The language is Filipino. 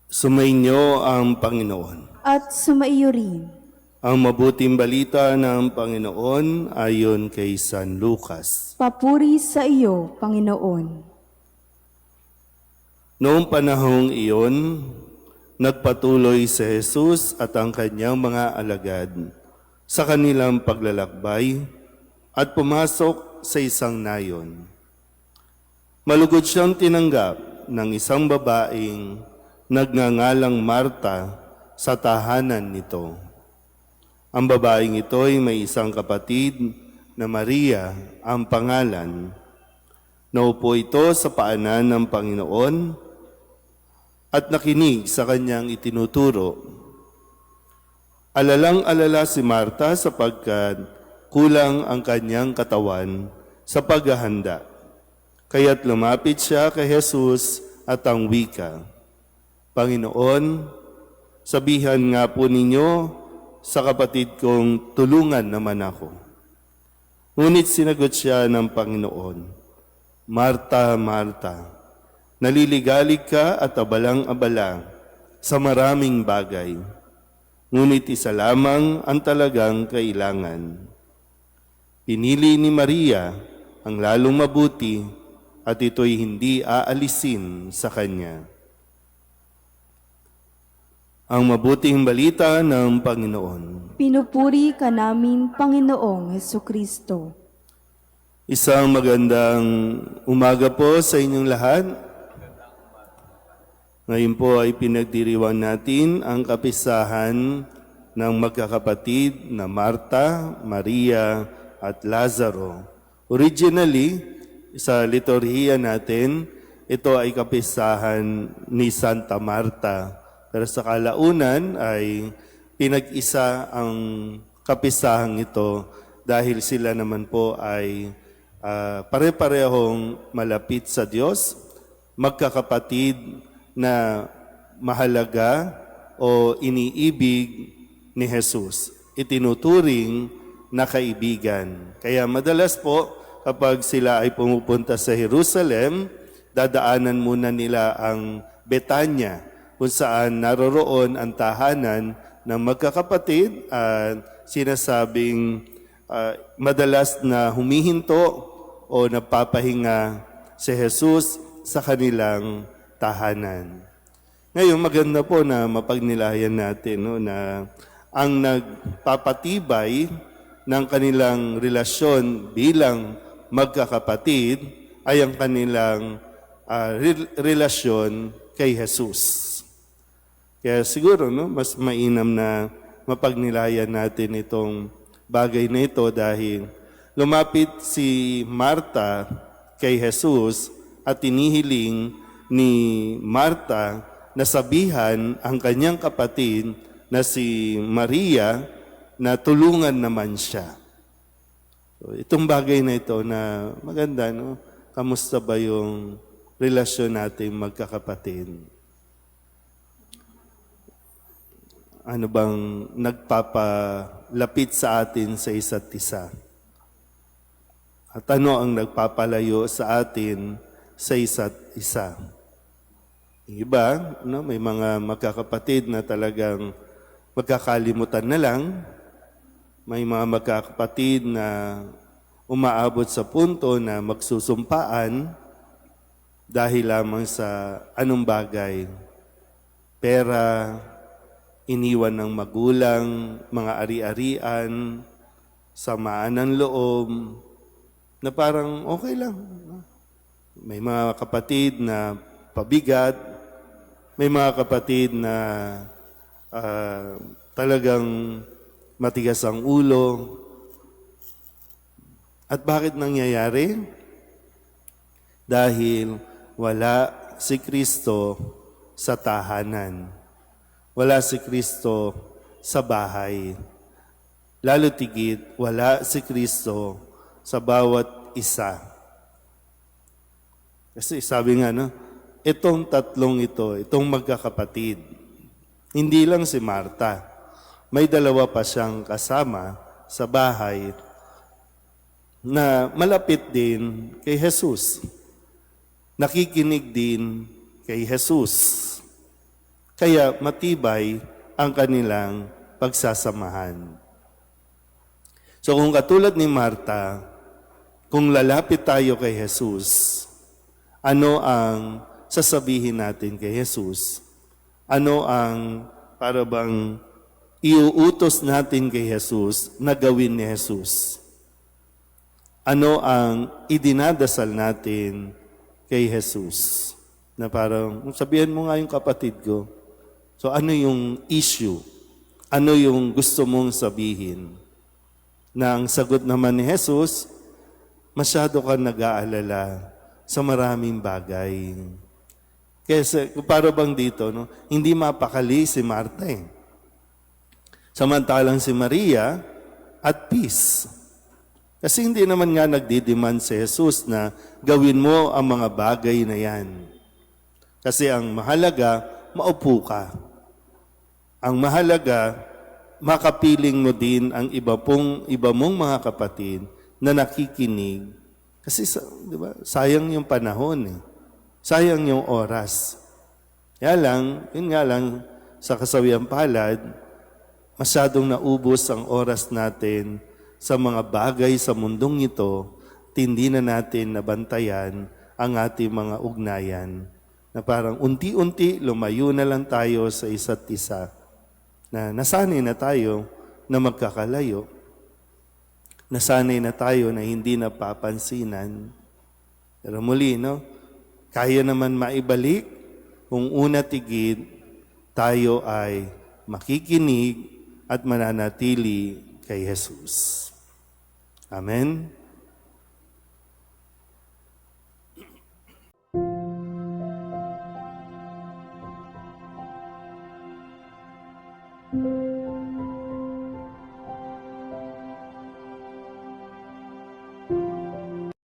Sumainyo ang Panginoon. At sumaiyo rin. Ang mabuting balita ng Panginoon ayon kay San Lucas. Papuri sa iyo, Panginoon. Noong panahong iyon, nagpatuloy si Jesus at ang kanyang mga alagad sa kanilang paglalakbay at pumasok sa isang nayon. Malugod siyang tinanggap ng isang babaeng nagngangalang Marta sa tahanan nito. Ang babaeng ito ay may isang kapatid na Maria ang pangalan. Naupo ito sa paanan ng Panginoon at nakinig sa kanyang itinuturo. Alalang-alala si Marta sapagkat kulang ang kanyang katawan sa paghahanda. Kaya't lumapit siya kay Jesus at ang wika, Panginoon, sabihan nga po ninyo sa kapatid kong tulungan naman ako. Ngunit sinagot siya ng Panginoon, Marta, Marta, naliligalig ka at abalang-abala sa maraming bagay. Ngunit isa lamang ang talagang kailangan. Pinili ni Maria ang lalong mabuti at ito'y hindi aalisin sa kanya. Ang mabuting balita ng Panginoon. Pinupuri ka namin, Panginoong Hesukristo. Isang magandang umaga po sa inyong lahat. Ngayon po ay pinagdiriwang natin ang kapisahan ng magkakapatid na Marta, Maria at Lazaro. Originally, sa liturhiya natin, ito ay kapisahan ni Santa Marta. Pero sa kalaunan ay pinag-isa ang kapisahang ito dahil sila naman po ay pare-parehong malapit sa Diyos, magkakapatid na mahalaga o iniibig ni Jesus. Itinuturing na kaibigan. Kaya madalas po kapag sila ay pumupunta sa Jerusalem, dadaanan muna nila ang Betanya, kung saan naroroon ang tahanan ng magkakapatid at sinasabing madalas na humihinto o napapahinga si Jesus sa kanilang tahanan. Ngayon, maganda po na mapagnilayan natin na ang nagpapatibay ng kanilang relasyon bilang magkakapatid ay ang kanilang relasyon kay Jesus. Kaya siguro mas mainam na mapagnilayan natin itong bagay na ito dahil lumapit si Marta kay Jesus at tinihiling ni Marta na sabihan ang kanyang kapatid na si Maria na tulungan naman siya. So, itong bagay na ito na maganda, kamusta ba yung relasyon natin magkakapatid? Ano bang nagpapalapit sa atin sa isa't isa? At ano ang nagpapalayo sa atin sa isa't isa? Yung iba, may mga magkakapatid na talagang magkakalimutan na lang. May mga magkakapatid na umaabot sa punto na magsusumpaan dahil lamang sa anong bagay. Pera, iniwan ng magulang, mga ari-arian, samaan ng loob, na parang okay lang. May mga kapatid na pabigat, may mga kapatid na talagang matigas ang ulo. At bakit nangyayari? Dahil wala si Kristo sa tahanan. Wala si Kristo sa bahay. Lalo tigit, wala si Kristo sa bawat isa. Kasi sabi nga, itong tatlong ito, itong magkakapatid, hindi lang si Marta. May dalawa pa siyang kasama sa bahay na malapit din kay Jesus. Nakikinig din kay Jesus. Kaya matibay ang kanilang pagsasamahan. So kung katulad ni Marta, kung lalapit tayo kay Jesus, ano ang sasabihin natin kay Jesus? Ano ang para bang iuutos natin kay Jesus na gawin ni Jesus? Ano ang idinadasal natin kay Jesus? Na parang, sabihan mo nga yung kapatid ko. So ano yung issue? Ano yung gusto mong sabihin? Na ang sagot naman ni Jesus, masyado ka nag-aalala sa maraming bagay. Kasi para bang dito, no? Hindi mapakali si Marta eh. Samantalang si Maria at peace. Kasi hindi naman nga nagdidemand si Jesus na gawin mo ang mga bagay na yan. Kasi ang mahalaga, maupo ka. Ang mahalaga, makapiling mo din ang iba mong mga kapatid na nakikinig. Kasi di ba, sayang yung panahon eh. Sayang yung oras. Yun nga lang, sa kasawiang palad, masyadong naubos ang oras natin sa mga bagay sa mundong ito, hindi na natin nabantayan ang ating mga ugnayan. Na parang unti-unti lumayo na lang tayo sa isa't isa. Na nasanay na tayo na magkakalayo. Nasanay na tayo na hindi napapansinan. Pero muli, no? Kaya naman maibalik kung una tigid tayo ay makikinig at mananatili kay Jesus. Amen? Thank you.